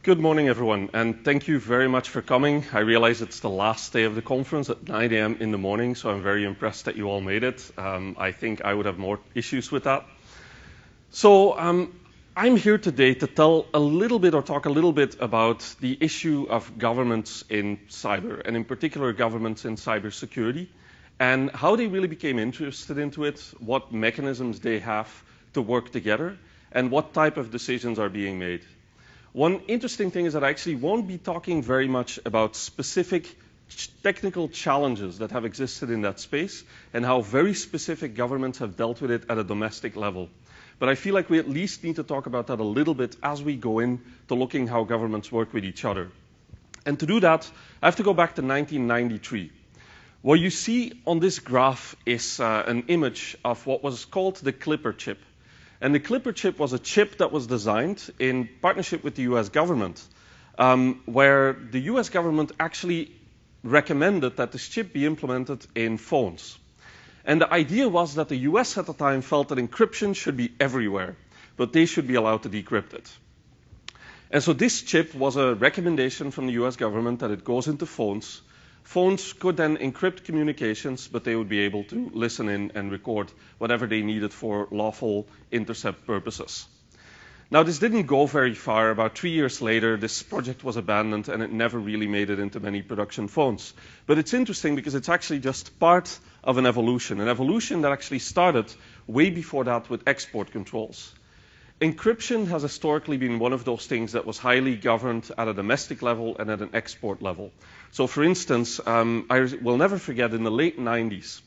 Good morning, everyone, and thank you very much for coming. I realize it's the last day of the conference at 9 a.m. in the morning, so I'm very impressed that you all made it. I think I would have more issues with that. So I'm here today to tell a little bit or talk a little bit about the issue of governments in cyber, and in particular governments in cybersecurity, and how they really became interested into it, what mechanisms they have to work together, and what type of decisions are being made. One interesting thing is that I actually won't be talking very much about specific technical challenges that have existed in that space and how very specific governments have dealt with it at a domestic level. But I feel like we at least need to talk about that a little bit as we go in to looking how governments work with each other. And to do that, I have to go back to 1993. What you see on this graph is an image of what was called the Clipper chip. And the Clipper chip was a chip that was designed in partnership with the US government, where the US government actually recommended that this chip be implemented in phones. And the idea was that the US at the time felt that encryption should be everywhere, but they should be allowed to decrypt it. And so this chip was a recommendation from the US government that it goes into phones. Phones could then encrypt communications, but they would be able to listen in and record whatever they needed for lawful intercept purposes. Now, this didn't go very far. About 3 years later, this project was abandoned, and it never really made it into many production phones. But it's interesting because it's actually just part of an evolution that actually started way before that with export controls. Encryption has historically been one of those things that was highly governed at a domestic level and at an export level. So for instance, I will never forget in the late 90s,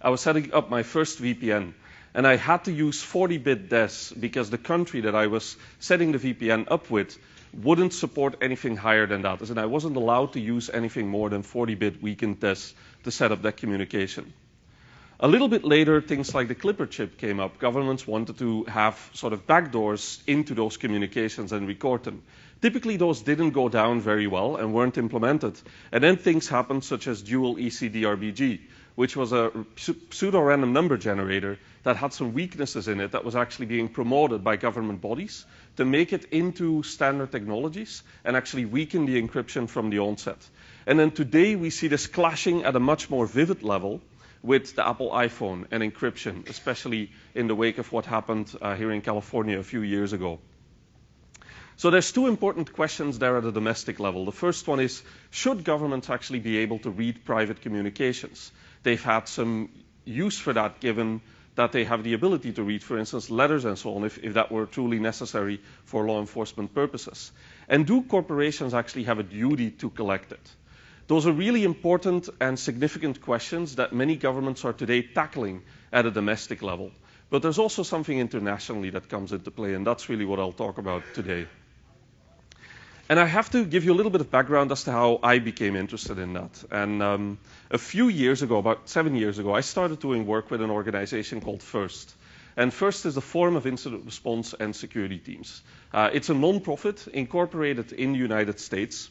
I was setting up my first VPN, and I had to use 40-bit DES because the country that I was setting the VPN up with wouldn't support anything higher than that. As in, I wasn't allowed to use anything more than 40-bit weakened DES to set up that communication. A little bit later, things like the Clipper chip came up. Governments wanted to have sort of backdoors into those communications and record them. Typically, those didn't go down very well and weren't implemented. And then things happened such as dual ECDRBG, which was a pseudo-random number generator that had some weaknesses in it that was actually being promoted by government bodies to make it into standard technologies and actually weaken the encryption from the onset. And then today, we see this clashing at a much more vivid level with the Apple iPhone and encryption, especially in the wake of what happened here in California a few years ago. So there's two important questions there at the domestic level. The first one is, should governments actually be able to read private communications? They've had some use for that, given that they have the ability to read, for instance, letters and so on, if that were truly necessary for law enforcement purposes. And do corporations actually have a duty to collect it? Those are really important and significant questions that many governments are today tackling at a domestic level. But there's also something internationally that comes into play, and that's really what I'll talk about today. And I have to give you a little bit of background as to how I became interested in that. And a few years ago, about 7 years ago, I started doing work with an organization called FIRST. And FIRST is the Forum of Incident Response and Security Teams. It's a non-profit incorporated in the United States.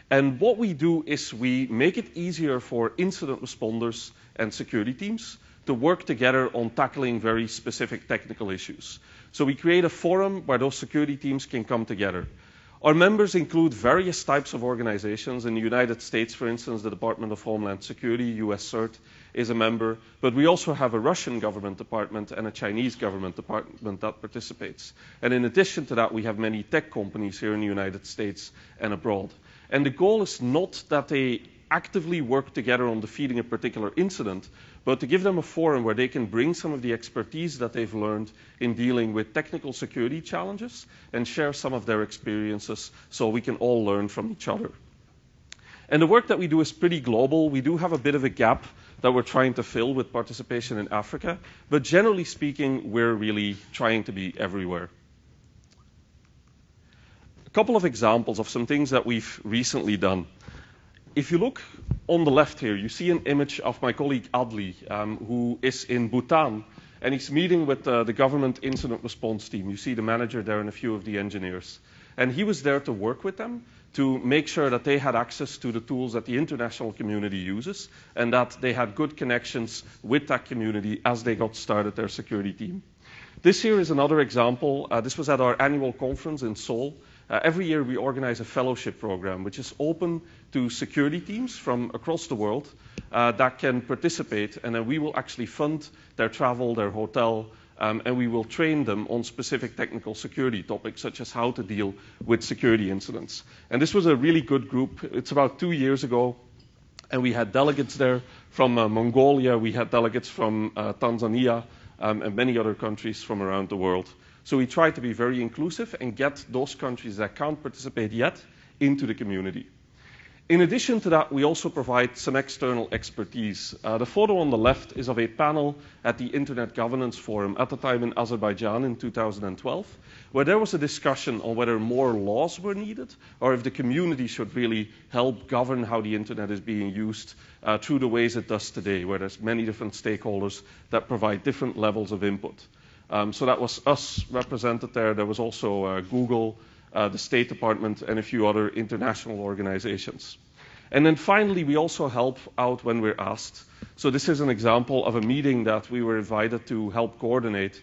And what we do is we make it easier for incident responders and security teams to work together on tackling very specific technical issues. So we create a forum where those security teams can come together. Our members include various types of organizations. In the United States, for instance, the Department of Homeland Security, US CERT, is a member. But we also have a Russian government department and a Chinese government department that participates. And in addition to that, we have many tech companies here in the United States and abroad. And the goal is not that they actively work together on defeating a particular incident, but to give them a forum where they can bring some of the expertise that they've learned in dealing with technical security challenges and share some of their experiences so we can all learn from each other. And the work that we do is pretty global. We do have a bit of a gap that we're trying to fill with participation in Africa, but generally speaking, we're really trying to be everywhere. A couple of examples of some things that we've recently done. If you look on the left here, you see an image of my colleague Adli, who is in Bhutan, and he's meeting with the government incident response team. You see the manager there and a few of the engineers. And he was there to work with them to make sure that they had access to the tools that the international community uses and that they had good connections with that community as they got started their security team. This here is another example. This was at our annual conference in Seoul. every year we organize a fellowship program, which is open to security teams from across the world that can participate, and then we will actually fund their travel, their hotel, and we will train them on specific technical security topics, such as how to deal with security incidents. And this was a really good group. It's about 2 years ago, and we had delegates there from Mongolia, we had delegates from Tanzania, and many other countries from around the world. So we try to be very inclusive and get those countries that can't participate yet into the community. In addition to that, we also provide some external expertise. The photo on the left is of a panel at the Internet Governance Forum at the time in Azerbaijan in 2012, where there was a discussion on whether more laws were needed or if the community should really help govern how the Internet is being used through the ways it does today, where there's many different stakeholders that provide different levels of input. So that was us represented there. There was also Google, the State Department, and a few other international organizations. And then finally, we also help out when we're asked. So this is an example of a meeting that we were invited to help coordinate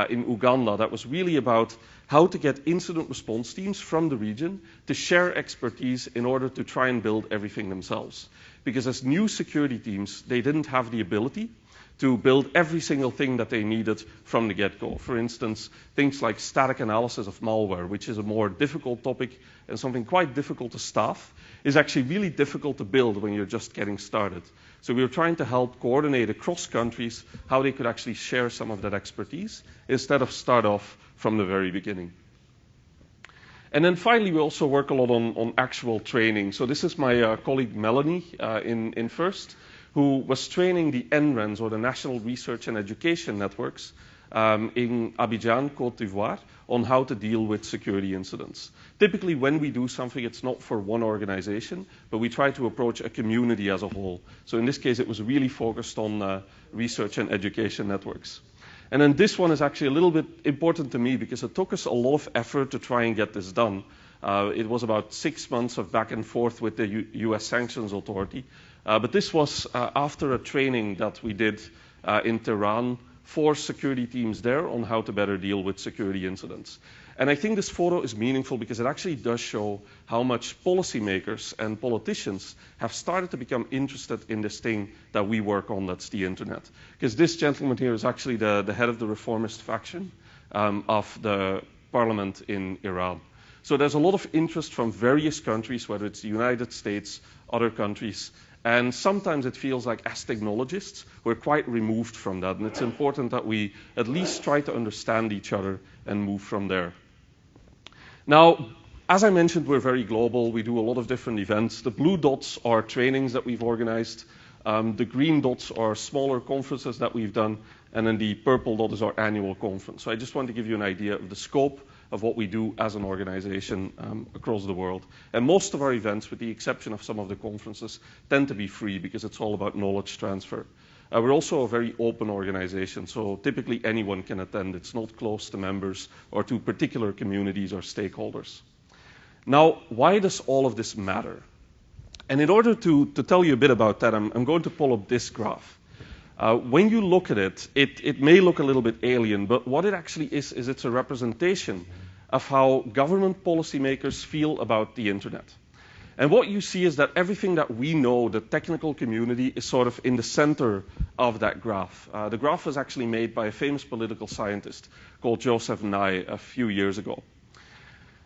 in Uganda that was really about how to get incident response teams from the region to share expertise in order to try and build everything themselves. Because as new security teams, they didn't have the ability to build every single thing that they needed from the get-go. For instance, things like static analysis of malware, which is a more difficult topic and something quite difficult to staff, is actually really difficult to build when you're just getting started. So we were trying to help coordinate across countries how they could actually share some of that expertise instead of start off from the very beginning. And then finally, we also work a lot on actual training. So this is my colleague Melanie in FIRST, who was training the NRENs, or the National Research and Education Networks, in Abidjan, Côte d'Ivoire, on how to deal with security incidents. Typically, when we do something, it's not for one organization, but we try to approach a community as a whole. So in this case, it was really focused on research and education networks. And then this one is actually a little bit important to me because it took us a lot of effort to try and get this done. It was about 6 months of back and forth with the US Sanctions Authority. But this was after a training that we did in Tehran for security teams there on how to better deal with security incidents. And I think this photo is meaningful because it actually does show how much policymakers and politicians have started to become interested in this thing that we work on, that's the Internet. Because this gentleman here is actually the head of the reformist faction of the parliament in Iran. So there's a lot of interest from various countries, whether it's the United States, other countries, and sometimes it feels like as technologists, we're quite removed from that. And it's important that we at least try to understand each other and move from there. Now, as I mentioned, we're very global. We do a lot of different events. The blue dots are trainings that we've organized. The green dots are smaller conferences that we've done. And then the purple dot is our annual conference. So I just want to give you an idea of the scope of what we do as an organization across the world. And most of our events, with the exception of some of the conferences, tend to be free because it's all about knowledge transfer. We're also a very open organization, so typically anyone can attend. It's not closed to members or to particular communities or stakeholders. Now, why does all of this matter? And in order to tell you a bit about that, I'm going to pull up this graph. When you look at it, it may look a little bit alien, but what it actually is it's a representation of how government policymakers feel about the Internet. And what you see is that everything that we know, the technical community, is sort of in the center of that graph. The graph was actually made by a famous political scientist called Joseph Nye a few years ago.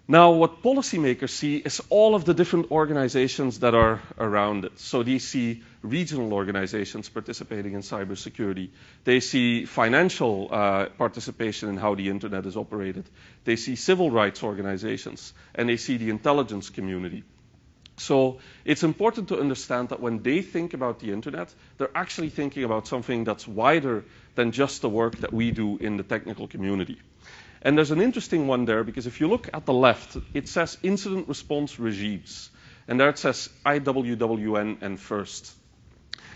Now, what policymakers see is all of the different organizations that are around it. So they see regional organizations participating in cybersecurity. They see financial participation in how the Internet is operated. They see civil rights organizations, and they see the intelligence community. So it's important to understand that when they think about the Internet, they're actually thinking about something that's wider than just the work that we do in the technical community. And there's an interesting one there, because if you look at the left, it says incident response regimes. And there it says IWWN and FIRST.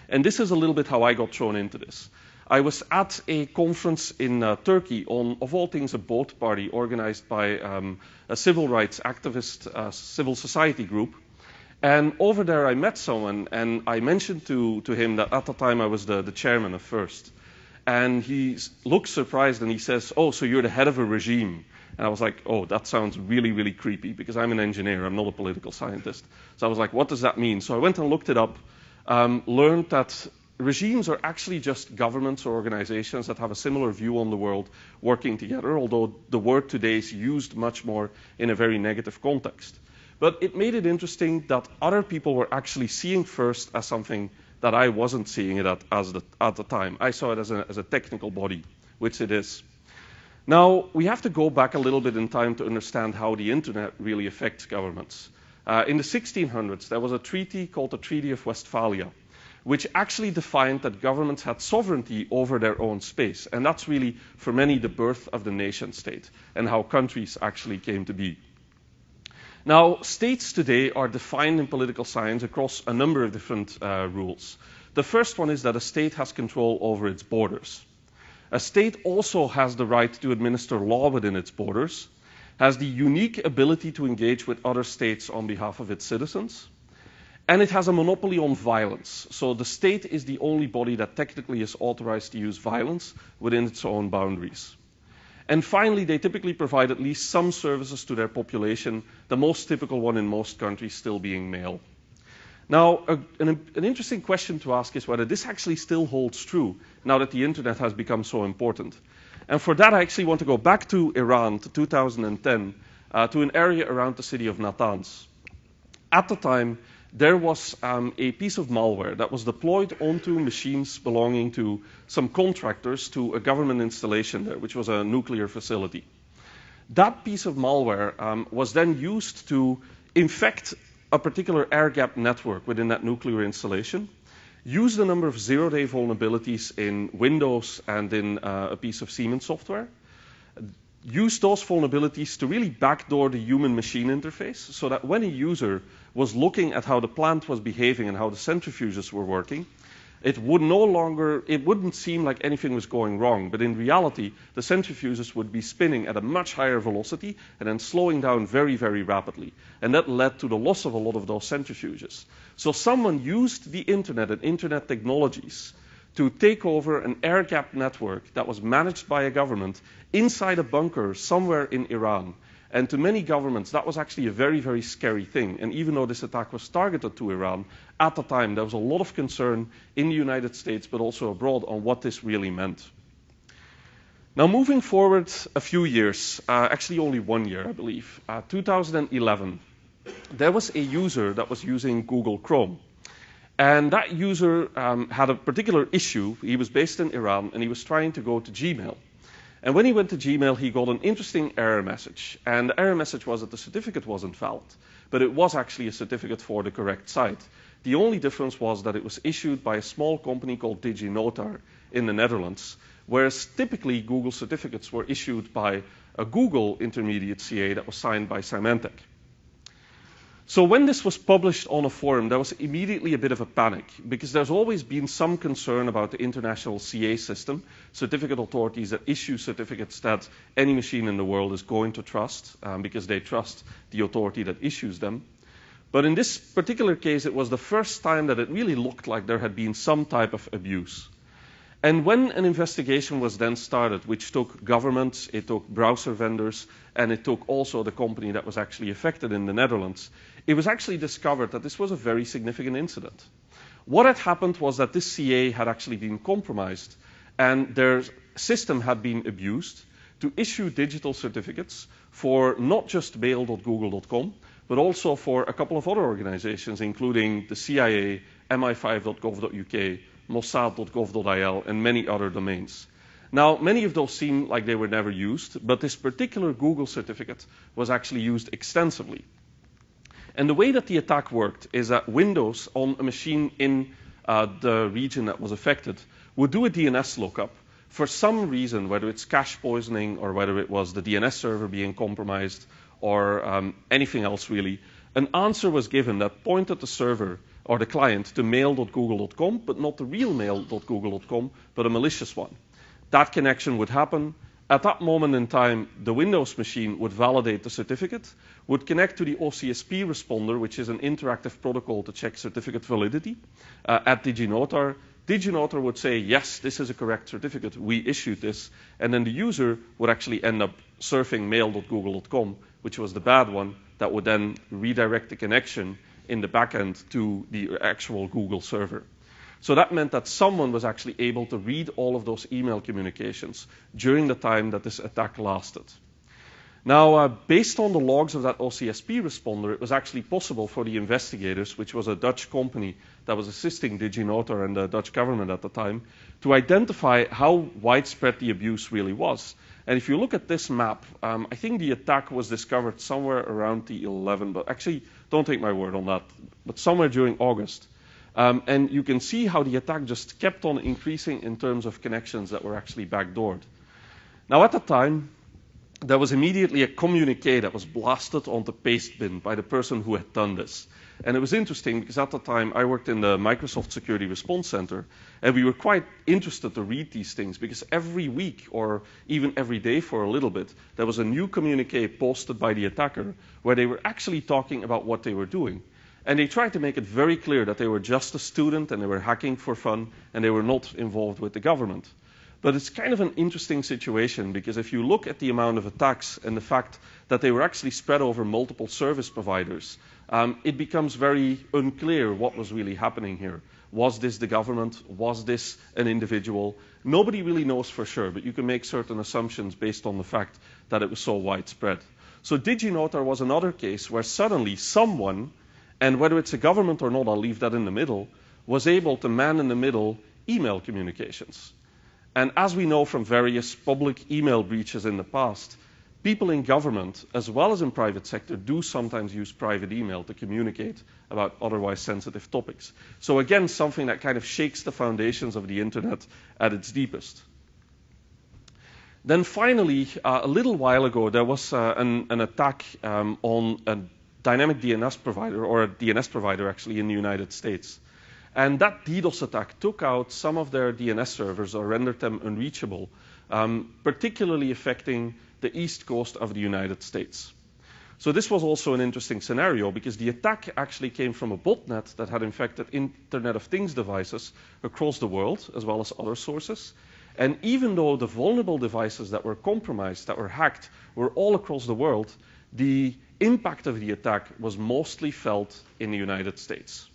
And this is a little bit how I got thrown into this. I was at a conference in Turkey on, of all things, a boat party organized by a civil rights activist, civil society group. And over there I met someone, and I mentioned to him that at the time I was the chairman of FIRST. And he looks surprised and he says, "Oh, so you're the head of a regime." And I was like, oh, that sounds really, really creepy, because I'm an engineer, I'm not a political scientist. So I was like, what does that mean? So I went and looked it up, learned that regimes are actually just governments or organizations that have a similar view on the world working together, although the word today is used much more in a very negative context. But it made it interesting that other people were actually seeing FIRST as something that I wasn't seeing it at the time. I saw it as a technical body, which it is. Now, we have to go back a little bit in time to understand how the internet really affects governments. In the 1600s, there was a treaty called the Treaty of Westphalia, which actually defined that governments had sovereignty over their own space. And that's really, for many, the birth of the nation state and how countries actually came to be. Now, states today are defined in political science across a number of different rules. The first one is that a state has control over its borders. A state also has the right to administer law within its borders, has the unique ability to engage with other states on behalf of its citizens, and it has a monopoly on violence. So the state is the only body that technically is authorized to use violence within its own boundaries. And finally, they typically provide at least some services to their population, the most typical one in most countries still being mail. Now, an interesting question to ask is whether this actually still holds true now that the internet has become so important. And for that, I actually want to go back to Iran, to 2010, to an area around the city of Natanz. At the time, there was a piece of malware that was deployed onto machines belonging to some contractors to a government installation there, which was a nuclear facility. That piece of malware was then used to infect a particular air-gapped network within that nuclear installation, used a number of zero-day vulnerabilities in Windows and in a piece of Siemens software, use those vulnerabilities to really backdoor the human-machine interface so that when a user was looking at how the plant was behaving and how the centrifuges were working, it wouldn't seem like anything was going wrong, but in reality, the centrifuges would be spinning at a much higher velocity and then slowing down very, very rapidly. And that led to the loss of a lot of those centrifuges. So someone used the internet and internet technologies to take over an air-gapped network that was managed by a government inside a bunker somewhere in Iran. And to many governments, that was actually a very, very scary thing. And even though this attack was targeted to Iran, at the time there was a lot of concern in the United States, but also abroad, on what this really meant. Now, moving forward a few years, actually only 1 year, I believe, 2011, there was a user that was using Google Chrome. And that user had a particular issue. He was based in Iran, and he was trying to go to Gmail. And when he went to Gmail, he got an interesting error message. And the error message was that the certificate wasn't valid, but it was actually a certificate for the correct site. The only difference was that it was issued by a small company called DigiNotar in the Netherlands, whereas typically Google certificates were issued by a Google intermediate CA that was signed by Symantec. So when this was published on a forum, there was immediately a bit of a panic, because there's always been some concern about the international CA system, certificate authorities that issue certificates that any machine in the world is going to trust, because they trust the authority that issues them. But in this particular case, it was the first time that it really looked like there had been some type of abuse. And when an investigation was then started, which took governments, it took browser vendors, and it took also the company that was actually affected in the Netherlands, it was actually discovered that this was a very significant incident. What had happened was that this CA had actually been compromised, and their system had been abused to issue digital certificates for not just mail.google.com, but also for a couple of other organizations, including the CIA, mi5.gov.uk, mossad.gov.il, and many other domains. Now, many of those seem like they were never used, but this particular Google certificate was actually used extensively. And the way that the attack worked is that Windows on a machine in the region that was affected would do a DNS lookup. For some reason, whether it's cache poisoning or whether it was the DNS server being compromised or anything else really, an answer was given that pointed the server or the client to mail.google.com, but not the real mail.google.com, but a malicious one. That connection would happen. At that moment in time, the Windows machine would validate the certificate, would connect to the OCSP responder, which is an interactive protocol to check certificate validity, at DigiNotar. DigiNotar would say, yes, this is a correct certificate, we issued this, and then the user would actually end up surfing mail.google.com, which was the bad one, that would then redirect the connection in the backend to the actual Google server. So that meant that someone was actually able to read all of those email communications during the time that this attack lasted. Now, based on the logs of that OCSP responder, it was actually possible for the investigators, which was a Dutch company that was assisting DigiNotar and the Dutch government at the time, to identify how widespread the abuse really was. And if you look at this map, I think the attack was discovered somewhere around the 11th, but actually, don't take my word on that, but somewhere during August. And you can see how the attack just kept on increasing in terms of connections that were actually backdoored. Now, at the time, there was immediately a communique that was blasted onto Pastebin by the person who had done this. And it was interesting because at the time I worked in the Microsoft Security Response Center, and we were quite interested to read these things because every week or even every day for a little bit, there was a new communique posted by the attacker where they were actually talking about what they were doing. And they tried to make it very clear that they were just a student and they were hacking for fun and they were not involved with the government. But it's kind of an interesting situation because if you look at the amount of attacks and the fact that they were actually spread over multiple service providers, it becomes very unclear what was really happening here. Was this the government? Was this an individual? Nobody really knows for sure, but you can make certain assumptions based on the fact that it was so widespread. So DigiNotar was another case where suddenly someone, and whether it's a government or not, I'll leave that in the middle, was able to man in the middle email communications. And as we know from various public email breaches in the past, people in government, as well as in private sector, do sometimes use private email to communicate about otherwise sensitive topics. So again, something that kind of shakes the foundations of the internet at its deepest. Then finally, a little while ago, there was an attack on a dynamic DNS provider, or a DNS provider actually in the United States. And that DDoS attack took out some of their DNS servers or rendered them unreachable, particularly affecting the east coast of the United States. So this was also an interesting scenario because the attack actually came from a botnet that had infected Internet of Things devices across the world, as well as other sources. And even though the vulnerable devices that were compromised, that were hacked, were all across the world, the impact of the attack was mostly felt in the United States.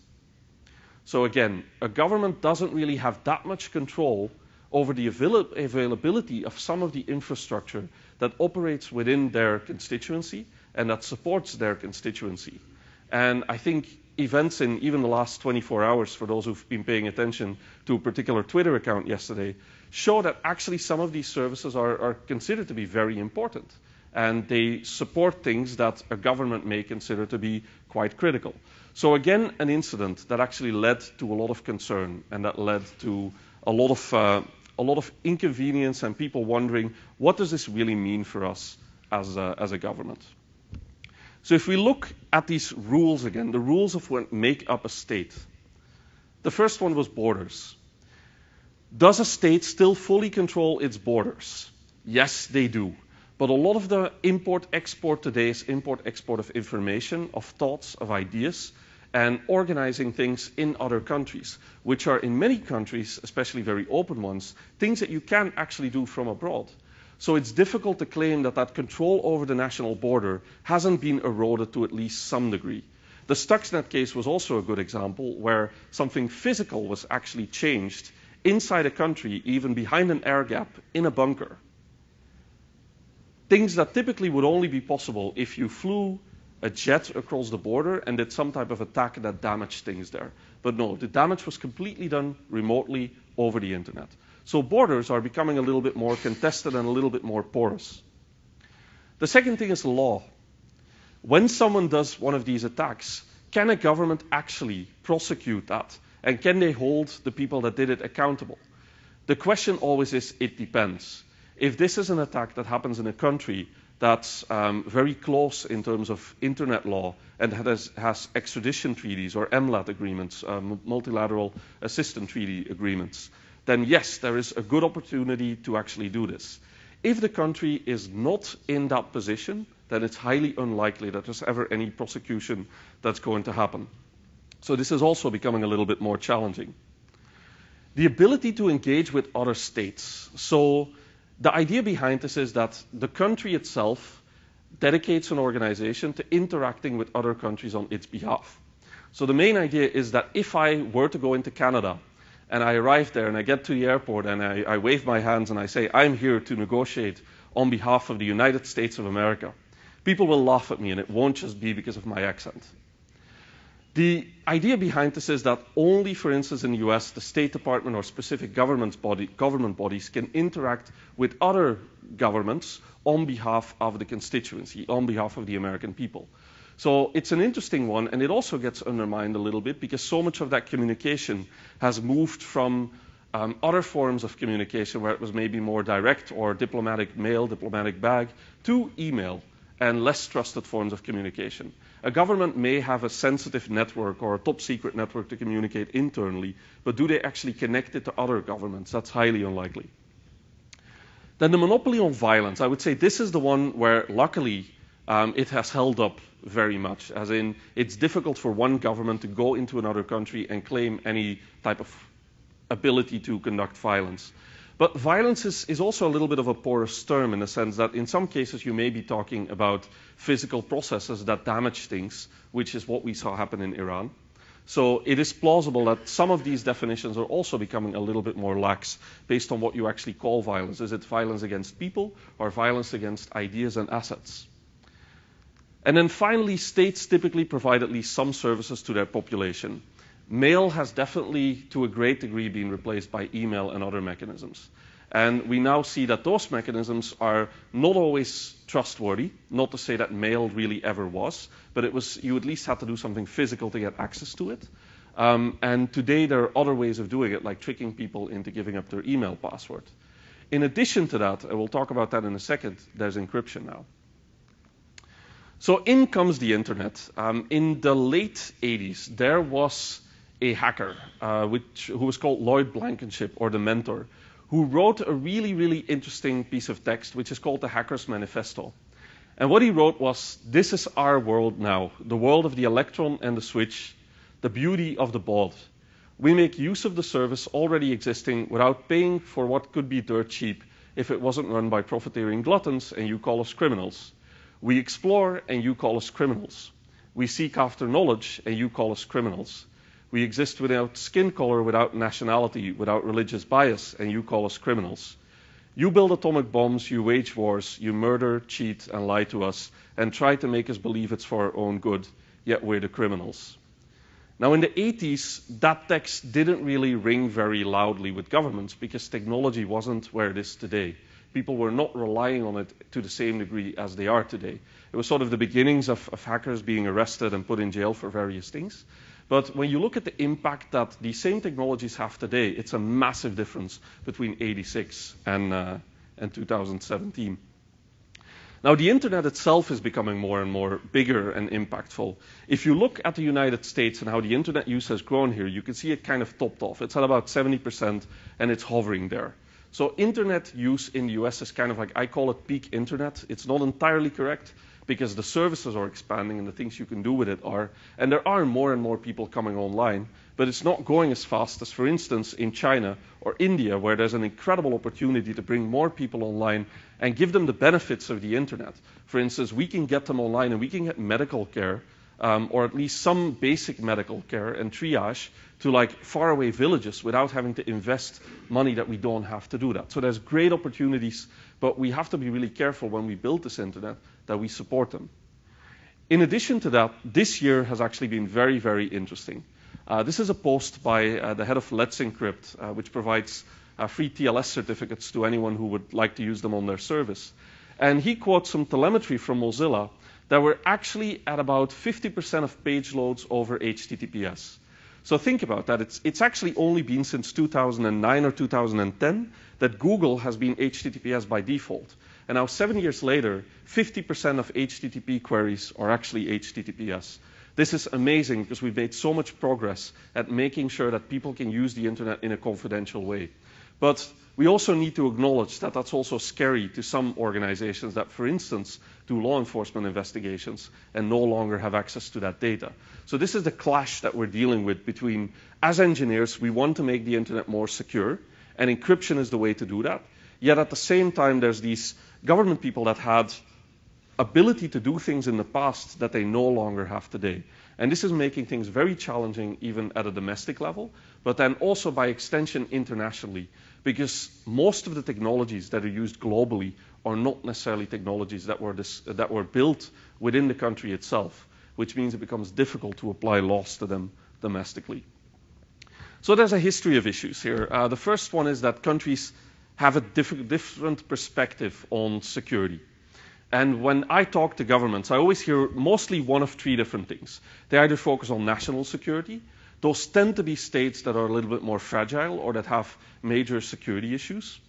So again, a government doesn't really have that much control over the availability of some of the infrastructure that operates within their constituency and that supports their constituency. And I think events in even the last 24 hours, for those who've been paying attention to a particular Twitter account yesterday, show that actually some of these services are considered to be very important. And they support things that a government may consider to be quite critical. So again, an incident that actually led to a lot of concern and that led to a lot of inconvenience and people wondering, what does this really mean for us as a government? So if we look at these rules again, the rules of what make up a state. The first one was borders. Does a state still fully control its borders? Yes, they do. But a lot of the import-export today is import-export of information, of thoughts, of ideas, and organizing things in other countries, which are in many countries, especially very open ones, things that you can actually do from abroad. So it's difficult to claim that that control over the national border hasn't been eroded to at least some degree. The Stuxnet case was also a good example where something physical was actually changed inside a country, even behind an air gap in a bunker. Things that typically would only be possible if you flew a jet across the border and did some type of attack that damaged things there. But no, the damage was completely done remotely over the internet. So borders are becoming a little bit more contested and a little bit more porous. The second thing is law. When someone does one of these attacks, can a government actually prosecute that? And can they hold the people that did it accountable? The question always is, it depends. If this is an attack that happens in a country that's very close in terms of internet law and has extradition treaties or MLAT agreements, multilateral assistance treaty agreements, then yes, there is a good opportunity to actually do this. If the country is not in that position, then it's highly unlikely that there's ever any prosecution that's going to happen. So this is also becoming a little bit more challenging. The ability to engage with other states. So The idea behind this is that the country itself dedicates an organization to interacting with other countries on its behalf. So the main idea is that if I were to go into Canada and I arrive there and I get to the airport and I wave my hands and I say, I'm here to negotiate on behalf of the United States of America, people will laugh at me, and it won't just be because of my accent. The idea behind this is that only, for instance, in the US, the State Department or specific government bodies can interact with other governments on behalf of the constituency, on behalf of the American people. So it's an interesting one, and it also gets undermined a little bit because so much of that communication has moved from other forms of communication where it was maybe more direct or diplomatic mail, diplomatic bag, to email and less trusted forms of communication. A government may have a sensitive network or a top secret network to communicate internally, but do they actually connect it to other governments? That's highly unlikely. Then the monopoly on violence, I would say this is the one where luckily it has held up very much, as in it's difficult for one government to go into another country and claim any type of ability to conduct violence. But violence is also a little bit of a porous term in the sense that in some cases you may be talking about physical processes that damage things, which is what we saw happen in Iran. So it is plausible that some of these definitions are also becoming a little bit more lax based on what you actually call violence. Is it violence against people or violence against ideas and assets? And then finally, states typically provide at least some services to their population. Mail has definitely, to a great degree, been replaced by email and other mechanisms. And we now see that those mechanisms are not always trustworthy, not to say that mail really ever was, but it was, you at least had to do something physical to get access to it. And today there are other ways of doing it, like tricking people into giving up their email password. In addition to that, and we'll talk about that in a second, there's encryption now. So in comes the internet. In the late 80s, there was a hacker who was called Lloyd Blankenship, or the Mentor, who wrote a really, really interesting piece of text, which is called the Hacker's Manifesto. And what he wrote was, this is our world now, the world of the electron and the switch, the beauty of the baud. We make use of the service already existing without paying for what could be dirt cheap if it wasn't run by profiteering gluttons and you call us criminals. We explore and you call us criminals. We seek after knowledge and you call us criminals. We exist without skin color, without nationality, without religious bias, and you call us criminals. You build atomic bombs, you wage wars, you murder, cheat, and lie to us, and try to make us believe it's for our own good, yet we're the criminals. Now, in the 80s, that text didn't really ring very loudly with governments because technology wasn't where it is today. People were not relying on it to the same degree as they are today. It was sort of the beginnings of hackers being arrested and put in jail for various things. But when you look at the impact that these same technologies have today, it's a massive difference between 86 and 2017. Now, the internet itself is becoming more and more bigger and impactful. If you look at the United States and how the internet use has grown here, you can see it kind of topped off. It's at about 70%, and it's hovering there. So internet use in the US is kind of like, I call it peak internet. It's not entirely correct, because the services are expanding and the things you can do with it are. And there are more and more people coming online, but it's not going as fast as, for instance, in China or India, where there's an incredible opportunity to bring more people online and give them the benefits of the internet. For instance, we can get them online and we can get medical care, or at least some basic medical care and triage to like faraway villages without having to invest money that we don't have to do that. So there's great opportunities, but we have to be really careful when we build this internet that we support them. In addition to that, this year has actually been very, very interesting. This is a post by the head of Let's Encrypt, which provides free TLS certificates to anyone who would like to use them on their service. And he quotes some telemetry from Mozilla that we're actually at about 50% of page loads over HTTPS. So think about that. It's actually only been since 2009 or 2010 that Google has been HTTPS by default. And now 7 years later, 50% of HTTP queries are actually HTTPS. This is amazing because we've made so much progress at making sure that people can use the internet in a confidential way. But we also need to acknowledge that that's also scary to some organizations that, for instance, do law enforcement investigations and no longer have access to that data. So this is the clash that we're dealing with between, as engineers, we want to make the internet more secure, and encryption is the way to do that. Yet at the same time, there's these government people that had ability to do things in the past that they no longer have today. And this is making things very challenging even at a domestic level, but then also by extension internationally, because most of the technologies that are used globally are not necessarily technologies that were built within the country itself, which means it becomes difficult to apply laws to them domestically. So there's a history of issues here. The first one is that countries have a different perspective on security. And when I talk to governments, I always hear mostly one of three different things. They either focus on national security. Those tend to be states that are a little bit more fragile or that have major security issues.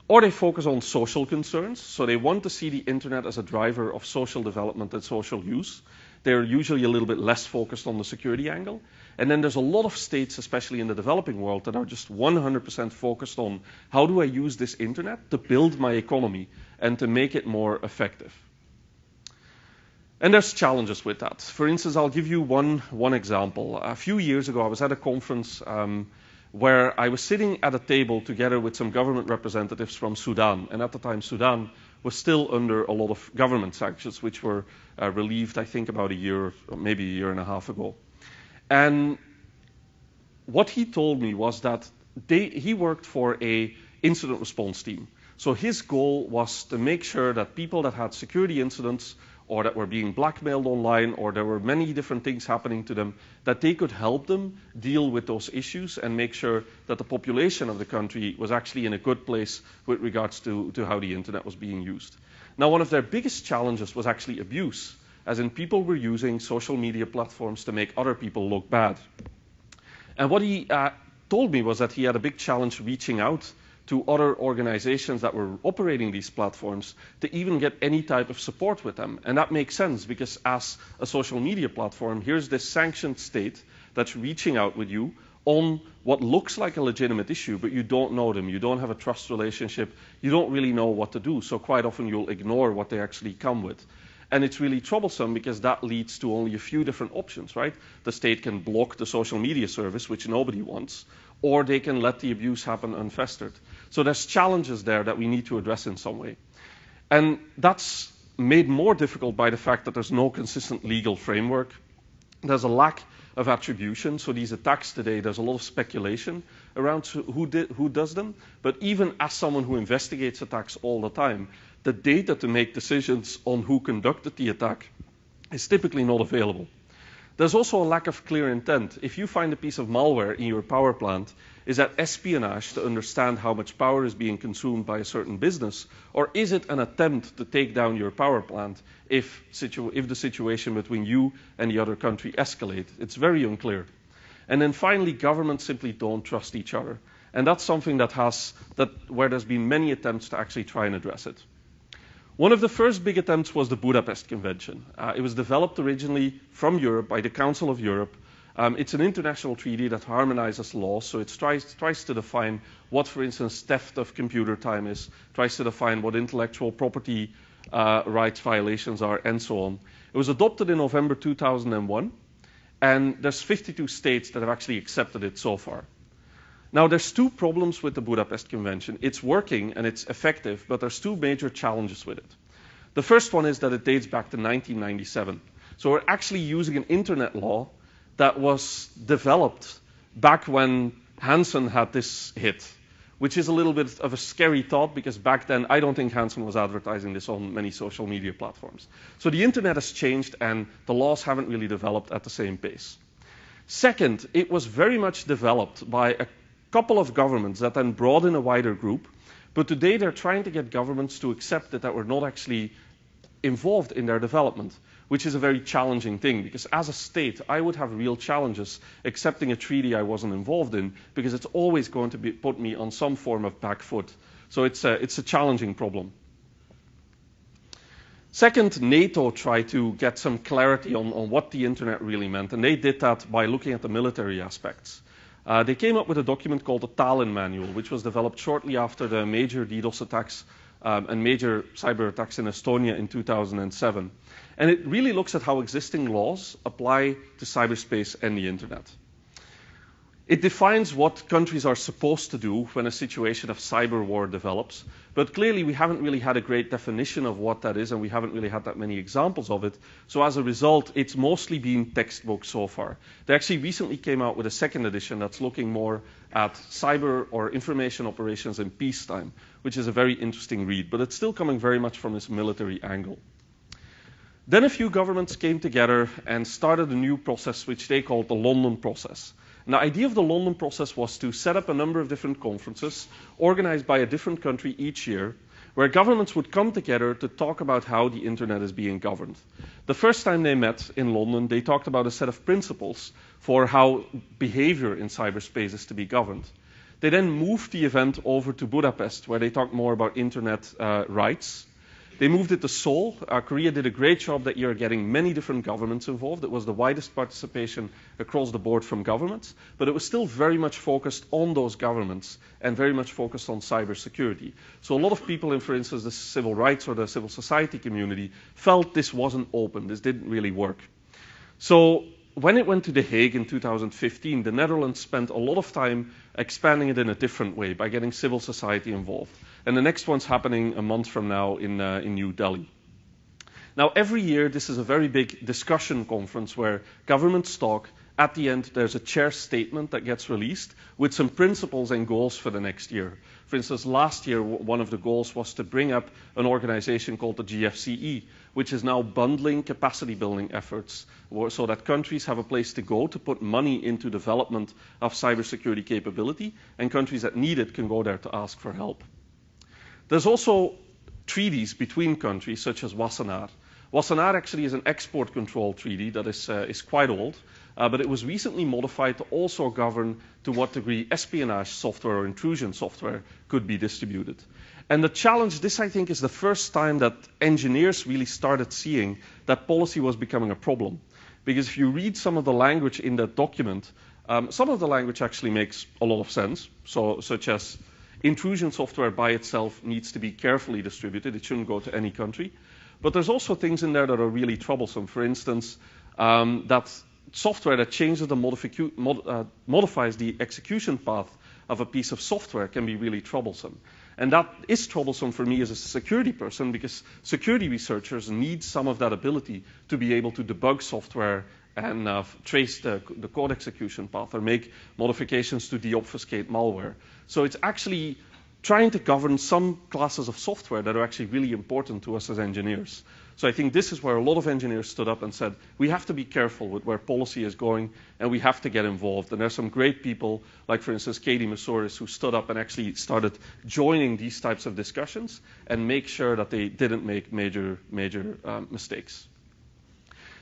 Or they focus on social concerns. So they want to see the internet as a driver of social development and social use. They're usually a little bit less focused on the security angle. And then there's a lot of states, especially in the developing world, that are just 100% focused on how do I use this internet to build my economy and to make it more effective. And there's challenges with that. For instance, I'll give you one example. A few years ago, I was at a conference where I was sitting at a table together with some government representatives from Sudan. And at the time, Sudan was still under a lot of government sanctions, which were relieved, I think, about a year, or maybe a year and a half ago. And what he told me was that he worked for an incident response team. So his goal was to make sure that people that had security incidents or that were being blackmailed online or there were many different things happening to them, that they could help them deal with those issues and make sure that the population of the country was actually in a good place with regards to how the internet was being used. Now, one of their biggest challenges was actually abuse, as in people were using social media platforms to make other people look bad. And what he told me was that he had a big challenge reaching out to other organizations that were operating these platforms to even get any type of support with them. And that makes sense, because as a social media platform, here's this sanctioned state that's reaching out with you on what looks like a legitimate issue, but you don't know them, you don't have a trust relationship, you don't really know what to do, so quite often you'll ignore what they actually come with. And it's really troublesome because that leads to only a few different options, right? The state can block the social media service, which nobody wants, or they can let the abuse happen unfestered. So there's challenges there that we need to address in some way. And that's made more difficult by the fact that there's no consistent legal framework. There's a lack of attribution. So these attacks today, there's a lot of speculation around who does them. But even as someone who investigates attacks all the time, the data to make decisions on who conducted the attack is typically not available. There's also a lack of clear intent. If you find a piece of malware in your power plant, is that espionage to understand how much power is being consumed by a certain business? Or is it an attempt to take down your power plant if the situation between you and the other country escalates? It's very unclear. And then finally, governments simply don't trust each other. And that's something where there's been many attempts to actually try and address it. One of the first big attempts was the Budapest Convention. It was developed originally from Europe by the Council of Europe. It's an international treaty that harmonizes laws, so it tries to define what, for instance, theft of computer time is, tries to define what intellectual property rights violations are, and so on. It was adopted in November 2001, and there's 52 states that have actually accepted it so far. Now, there's two problems with the Budapest Convention. It's working and it's effective, but there's two major challenges with it. The first one is that it dates back to 1997. So we're actually using an internet law that was developed back when Hansen had this hit, which is a little bit of a scary thought, because back then I don't think Hansen was advertising this on many social media platforms. So the internet has changed and the laws haven't really developed at the same pace. Second, it was very much developed by a couple of governments that then brought in a wider group, but today they're trying to get governments to accept that we're not actually involved in their development, which is a very challenging thing, because as a state, I would have real challenges accepting a treaty I wasn't involved in, because it's always going to put me on some form of back foot. So it's a challenging problem. Second, NATO tried to get some clarity on what the internet really meant, and they did that by looking at the military aspects. They came up with a document called the Tallinn Manual, which was developed shortly after the major DDoS attacks and major cyber attacks in Estonia in 2007. And it really looks at how existing laws apply to cyberspace and the internet. It defines what countries are supposed to do when a situation of cyber war develops, but clearly we haven't really had a great definition of what that is, and we haven't really had that many examples of it. So as a result, it's mostly been textbook so far. They actually recently came out with a second edition that's looking more at cyber or information operations in peacetime, which is a very interesting read, but it's still coming very much from this military angle. Then a few governments came together and started a new process which they called the London process. And the idea of the London process was to set up a number of different conferences organized by a different country each year, where governments would come together to talk about how the internet is being governed. The first time they met in London, they talked about a set of principles for how behavior in cyberspace is to be governed. They then moved the event over to Budapest, where they talked more about internet rights. They moved it to Seoul. Korea did a great job that year getting many different governments involved. It was the widest participation across the board from governments, but it was still very much focused on those governments and very much focused on cybersecurity. So a lot of people in, for instance, the civil rights or the civil society community felt this wasn't open, this didn't really work. So when it went to The Hague in 2015, the Netherlands spent a lot of time expanding it in a different way by getting civil society involved. And the next one's happening a month from now in New Delhi. Now, every year, this is a very big discussion conference where governments talk. At the end, there's a chair statement that gets released with some principles and goals for the next year. For instance, last year, one of the goals was to bring up an organization called the GFCE, which is now bundling capacity building efforts so that countries have a place to go to put money into development of cybersecurity capability, and countries that need it can go there to ask for help. There's also treaties between countries, such as WASENAar. WASENAar actually is an export control treaty that is quite old, but it was recently modified to also govern to what degree espionage software or intrusion software could be distributed. And the challenge, this I think is the first time that engineers really started seeing that policy was becoming a problem. Because if you read some of the language in that document, some of the language actually makes a lot of sense, such as intrusion software by itself needs to be carefully distributed. It shouldn't go to any country. But there's also things in there that are really troublesome. For instance, that software that changes the modifies the execution path of a piece of software can be really troublesome. And that is troublesome for me as a security person, because security researchers need some of that ability to be able to debug software and trace the code execution path or make modifications to deobfuscate malware. So it's actually trying to govern some classes of software that are actually really important to us as engineers. So I think this is where a lot of engineers stood up and said, we have to be careful with where policy is going, and we have to get involved. And there's some great people, like for instance, Katie Masouris, who stood up and actually started joining these types of discussions and make sure that they didn't make major mistakes.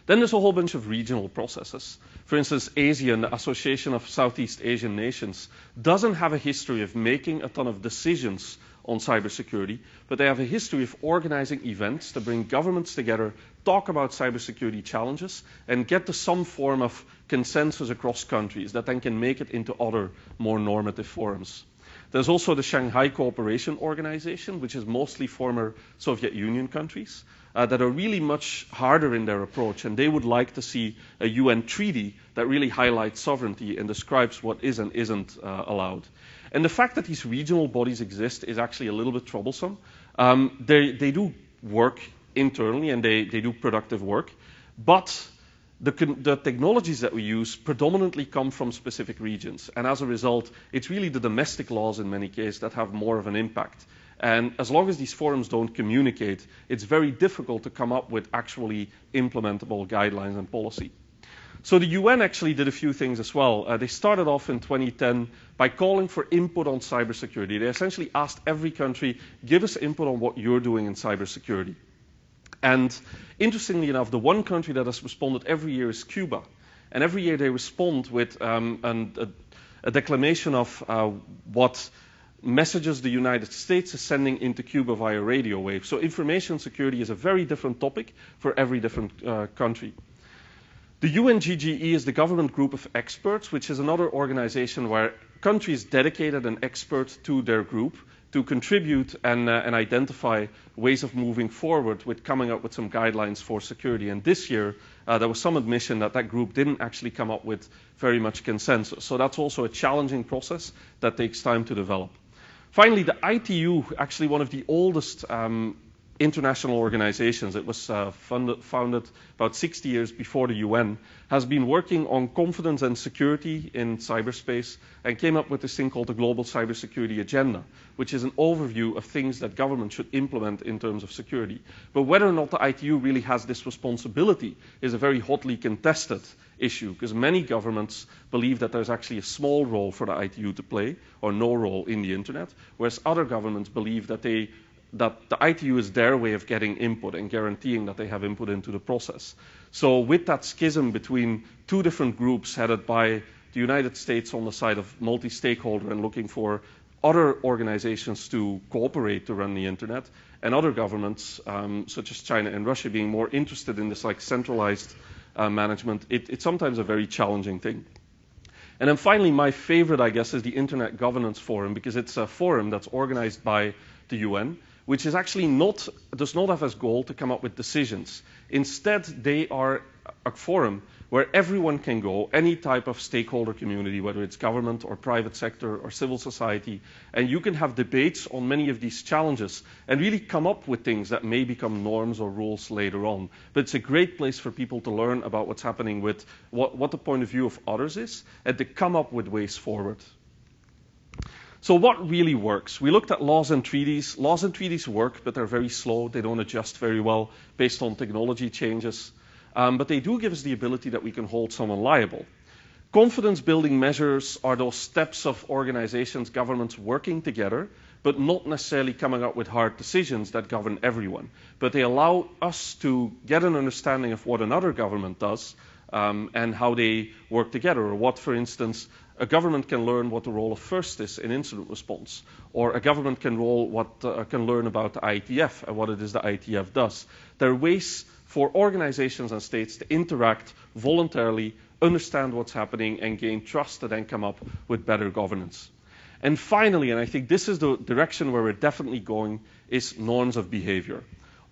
Then there's a whole bunch of regional processes. For instance, ASEAN, the Association of Southeast Asian Nations, doesn't have a history of making a ton of decisions on cybersecurity, but they have a history of organizing events to bring governments together, talk about cybersecurity challenges, and get to some form of consensus across countries that then can make it into other more normative forums. There's also the Shanghai Cooperation Organization, which is mostly former Soviet Union countries, that are really much harder in their approach, and they would like to see a UN treaty that really highlights sovereignty and describes what is and isn't allowed. And the fact that these regional bodies exist is actually a little bit troublesome. They do work internally, and they do productive work, but the technologies that we use predominantly come from specific regions, and as a result, it's really the domestic laws in many cases that have more of an impact. And as long as these forums don't communicate, it's very difficult to come up with actually implementable guidelines and policy. So the UN actually did a few things as well. They started off in 2010 by calling for input on cybersecurity. They essentially asked every country, give us input on what you're doing in cybersecurity. And interestingly enough, the one country that has responded every year is Cuba. And every year they respond with a declamation of what messages the United States is sending into Cuba via radio waves. So information security is a very different topic for every different country. The UNGGE is the government group of experts, which is another organization where countries dedicated an expert to their group to contribute and identify ways of moving forward with coming up with some guidelines for security. And this year, there was some admission that that group didn't actually come up with very much consensus. So that's also a challenging process that takes time to develop. Finally, the ITU, actually one of the oldest international organizations, it was founded about 60 years before the UN, has been working on confidence and security in cyberspace and came up with this thing called the Global Cybersecurity Agenda, which is an overview of things that governments should implement in terms of security. But whether or not the ITU really has this responsibility is a very hotly contested issue, because many governments believe that there's actually a small role for the ITU to play, or no role in the internet, whereas other governments believe that the ITU is their way of getting input and guaranteeing that they have input into the process. So with that schism between two different groups headed by the United States on the side of multi-stakeholder and looking for other organizations to cooperate to run the internet, and other governments, such as China and Russia, being more interested in this like centralized management, it's sometimes a very challenging thing. And then finally, my favorite, I guess, is the Internet Governance Forum, because it's a forum that's organized by the UN, which is actually does not have as goal to come up with decisions. Instead, they are a forum where everyone can go, any type of stakeholder community, whether it's government or private sector or civil society, and you can have debates on many of these challenges and really come up with things that may become norms or rules later on. But it's a great place for people to learn about what's happening with what the point of view of others is, and to come up with ways forward. So what really works? We looked at laws and treaties. Laws and treaties work, but they're very slow. They don't adjust very well based on technology changes. But they do give us the ability that we can hold someone liable. Confidence-building measures are those steps of organizations, governments working together, but not necessarily coming up with hard decisions that govern everyone. But they allow us to get an understanding of what another government does and how they work together, or what, for instance, a government can learn what the role of FIRST is in incident response, or a government can learn about the IETF and what it is the IETF does. There are ways for organizations and states to interact voluntarily, understand what's happening, and gain trust to then come up with better governance. And finally, and I think this is the direction where we're definitely going, is norms of behavior.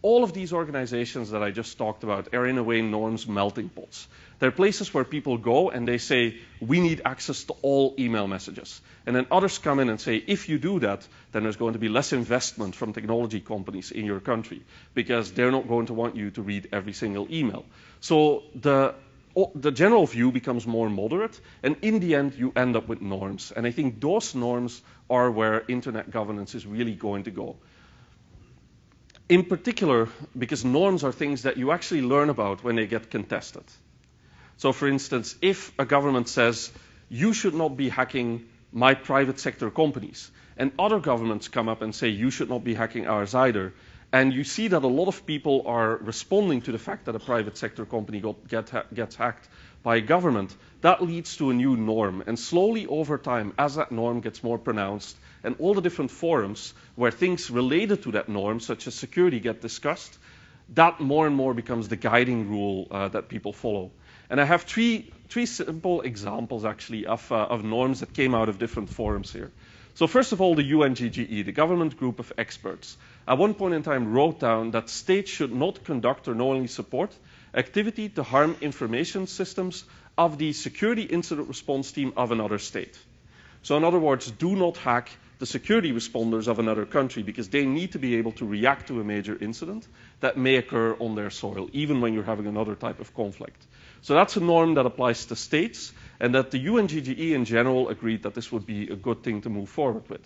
All of these organizations that I just talked about are in a way norms melting pots. They're places where people go and they say, we need access to all email messages. And then others come in and say, if you do that, then there's going to be less investment from technology companies in your country, because they're not going to want you to read every single email. So the general view becomes more moderate, and in the end, you end up with norms. And I think those norms are where internet governance is really going to go. In particular, because norms are things that you actually learn about when they get contested. So for instance, if a government says, you should not be hacking my private sector companies, and other governments come up and say, you should not be hacking ours either, and you see that a lot of people are responding to the fact that a private sector company gets hacked by a government, that leads to a new norm. And slowly over time, as that norm gets more pronounced, and all the different forums where things related to that norm, such as security, get discussed, that more and more becomes the guiding rule that people follow. And I have three simple examples, actually, of norms that came out of different forums here. So first of all, the UNGGE, the government group of experts, at one point in time wrote down that states should not conduct or knowingly support activity to harm information systems of the security incident response team of another state. So in other words, do not hack the security responders of another country, because they need to be able to react to a major incident that may occur on their soil, even when you're having another type of conflict. So that's a norm that applies to states, and that the UNGGE in general agreed that this would be a good thing to move forward with.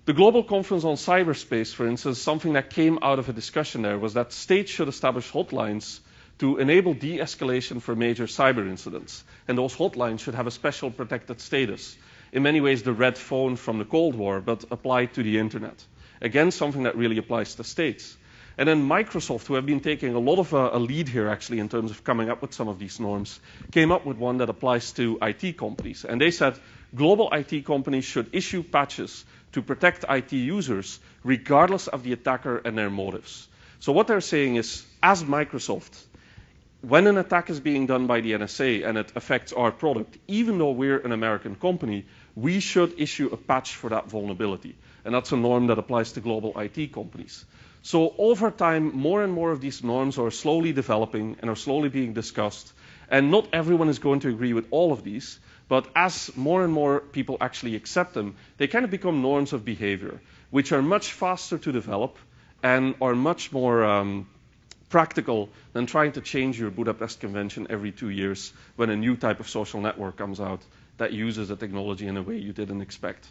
The Global Conference on Cyberspace, for instance, something that came out of a discussion there was that states should establish hotlines to enable de-escalation for major cyber incidents. And those hotlines should have a special protected status. In many ways, the red phone from the Cold War, but applied to the internet. Again, something that really applies to states. And then Microsoft, who have been taking a lot of a lead here, actually, in terms of coming up with some of these norms, came up with one that applies to IT companies. And they said global IT companies should issue patches to protect IT users, regardless of the attacker and their motives. So what they're saying is, as Microsoft, when an attack is being done by the NSA and it affects our product, even though we're an American company, we should issue a patch for that vulnerability. And that's a norm that applies to global IT companies. So over time, more and more of these norms are slowly developing and are slowly being discussed. And not everyone is going to agree with all of these, but as more and more people actually accept them, they kind of become norms of behavior, which are much faster to develop and are much more practical than trying to change your Budapest Convention every 2 years when a new type of social network comes out that uses the technology in a way you didn't expect.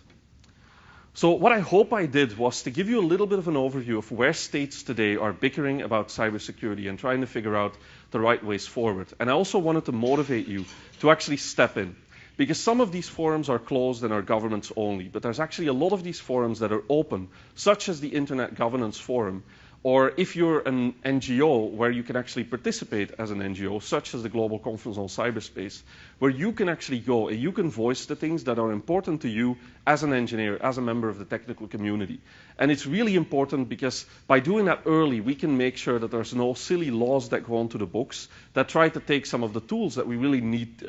So what I hope I did was to give you a little bit of an overview of where states today are bickering about cybersecurity and trying to figure out the right ways forward. And I also wanted to motivate you to actually step in. Because some of these forums are closed and are governments only, but there's actually a lot of these forums that are open, such as the Internet Governance Forum, or if you're an NGO where you can actually participate as an NGO, such as the Global Conference on Cyberspace, where you can actually go and you can voice the things that are important to you as an engineer, as a member of the technical community. And it's really important because by doing that early, we can make sure that there's no silly laws that go onto the books that try to take some of the tools that we really need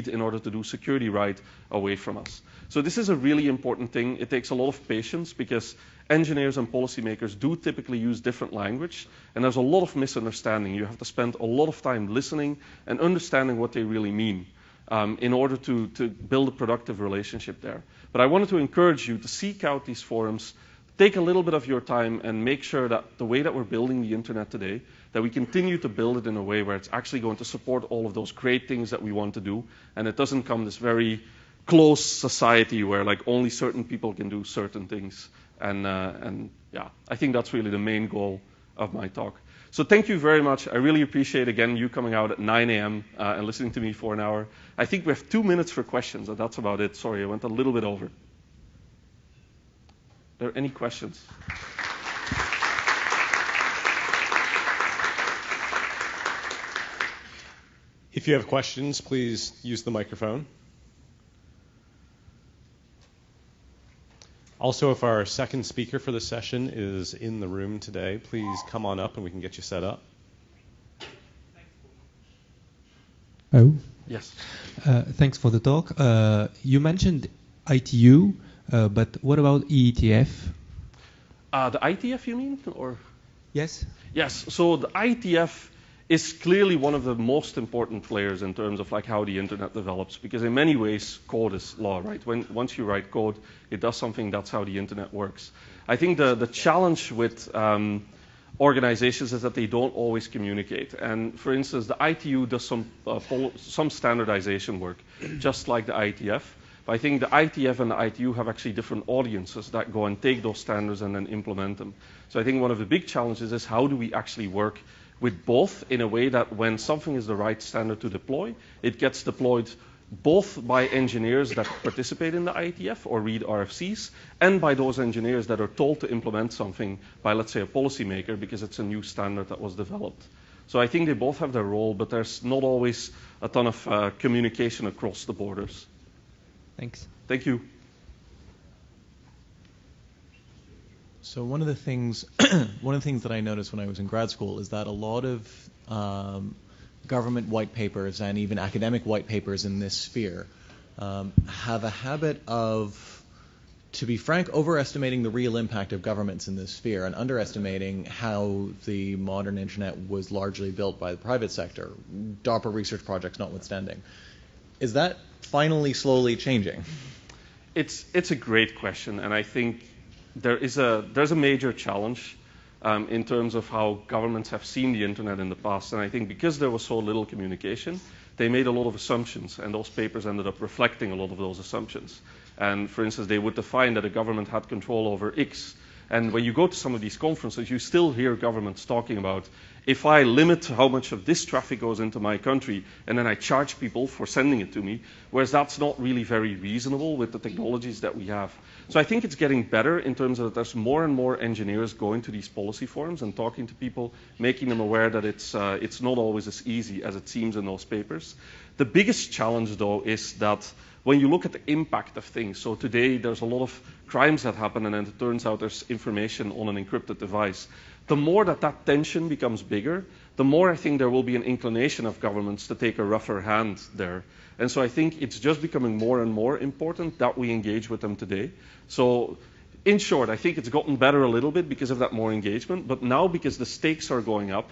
in order to do security right away from us. So this is a really important thing. It takes a lot of patience because engineers and policymakers do typically use different language, and there's a lot of misunderstanding. You have to spend a lot of time listening and understanding what they really mean in order to build a productive relationship there. But I wanted to encourage you to seek out these forums, take a little bit of your time and make sure that the way that we're building the internet today, that we continue to build it in a way where it's actually going to support all of those great things that we want to do, and it doesn't come this very close society where like only certain people can do certain things. And yeah, I think that's really the main goal of my talk. So thank you very much. I really appreciate, again, you coming out at 9 a.m. And listening to me for an hour. I think we have 2 minutes for questions, and that's about it. Sorry, I went a little bit over. Are there any questions? If you have questions, please use the microphone. Also, if our second speaker for the session is in the room today, please come on up and we can get you set up. Oh. Yes. Thanks for the talk. You mentioned ITU, but what about EETF? The ITF, you mean? Or? Yes. Yes. So the ITF is clearly one of the most important players in terms of like how the internet develops, because in many ways code is law, right? Once you write code, it does something. That's how the internet works. I think the challenge with organizations is that they don't always communicate. And for instance, the ITU does some standardization work, just like the ITF. But I think the ITF and the ITU have actually different audiences that go and take those standards and then implement them. So I think one of the big challenges is how do we actually work with both in a way that when something is the right standard to deploy, it gets deployed both by engineers that participate in the IETF or read RFCs, and by those engineers that are told to implement something by, let's say, a policymaker because it's a new standard that was developed. So I think they both have their role, but there's not always a ton of communication across the borders. Thanks. Thank you. So one of the things that I noticed when I was in grad school is that a lot of government white papers and even academic white papers in this sphere have a habit of, to be frank, overestimating the real impact of governments in this sphere and underestimating how the modern internet was largely built by the private sector, DARPA research projects notwithstanding. Is that finally slowly changing? It's a great question, and I think there's a major challenge in terms of how governments have seen the internet in the past. And I think because there was so little communication, they made a lot of assumptions, and those papers ended up reflecting a lot of those assumptions. And for instance, they would define that a government had control over X. And when you go to some of these conferences, you still hear governments talking about, if I limit how much of this traffic goes into my country, and then I charge people for sending it to me, whereas that's not really very reasonable with the technologies that we have. So I think it's getting better in terms of that there's more and more engineers going to these policy forums and talking to people, making them aware that it's not always as easy as it seems in those papers. The biggest challenge, though, is that when you look at the impact of things, so today there's a lot of crimes that happen, and then it turns out there's information on an encrypted device. The more that tension becomes bigger, the more I think there will be an inclination of governments to take a rougher hand there. And so I think it's just becoming more and more important that we engage with them today. So in short, I think it's gotten better a little bit because of that more engagement, but now because the stakes are going up,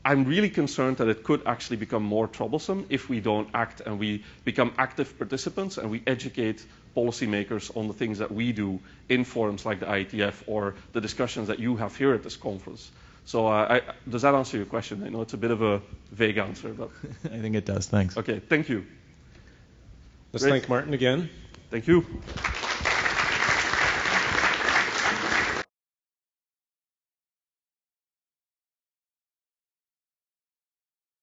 I'm really concerned that it could actually become more troublesome if we don't act and we become active participants and we educate policymakers on the things that we do in forums like the IETF or the discussions that you have here at this conference. So does that answer your question? I know it's a bit of a vague answer, but I think it does. Thanks. Okay, thank you. Let's thank Maarten again. Thank you.